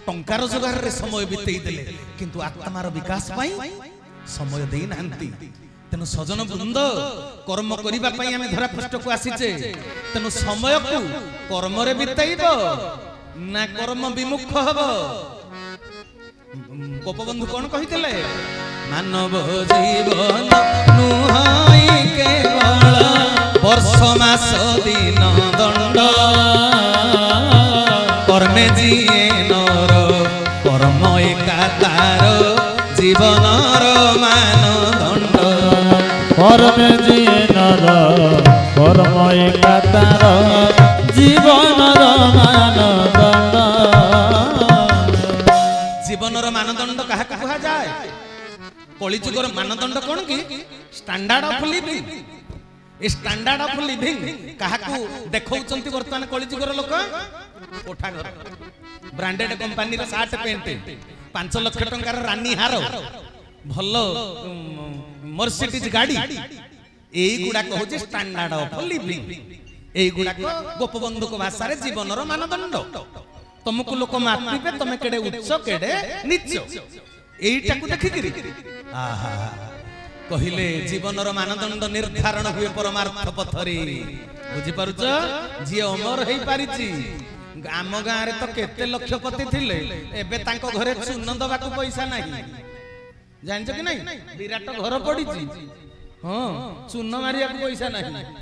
टंका रोजगार रे समय बितेई देले किंतु आत्मार विकास पाई समय देई नांती। तेनु सजन वृंद कर्म करिबा पई आमे धरा पृष्ठ को आसीचे तेनु समय को कर्म रे बितेइबो ना कर्म विमुख हबो। गोपबंधु कौन कहितले मानव जीवन नुहाई केवल वर्ष मास दिन दंड कर्मे जिए नर कर्म एका तार जीवनर मानदंड कर्मे जिए नर कर्म एका तार जीवनर मानदंड। जीवनर मानदंड कहा कहा जाए कलिजुगर मानदंड कौन कि standard of living. A standard of living कहा को देखौचंती वर्तमान कलिजुगर लोक कोठा घर ब्रांडेड कंपनी रा शर्ट पैंट 5 लाख टंकार रानी हार भलो मर्सिडीज गाड़ी एई गुडा कहूची स्टैंडर्ड ऑफ लिविंग। एई गुडा को गोपबंधु को भाषा रे जीवनर मानदंड। तुमको लोक मापिबे तमे केडे उच्च केडे नीच एईटा को देखिकरी आहा कहिले जीवनर मानदंड निर्धारण हुए परमार्थ पथरे। बुझी पारुछ जी अमर हेई पारिची आम गाँ रे तो केते लक्षपति थिले एबे तांको घरे चून दबा को पैसा नाही जानछ कि नहीं विराट घर पड़ीची हां चून मारिया को पैसा नाही।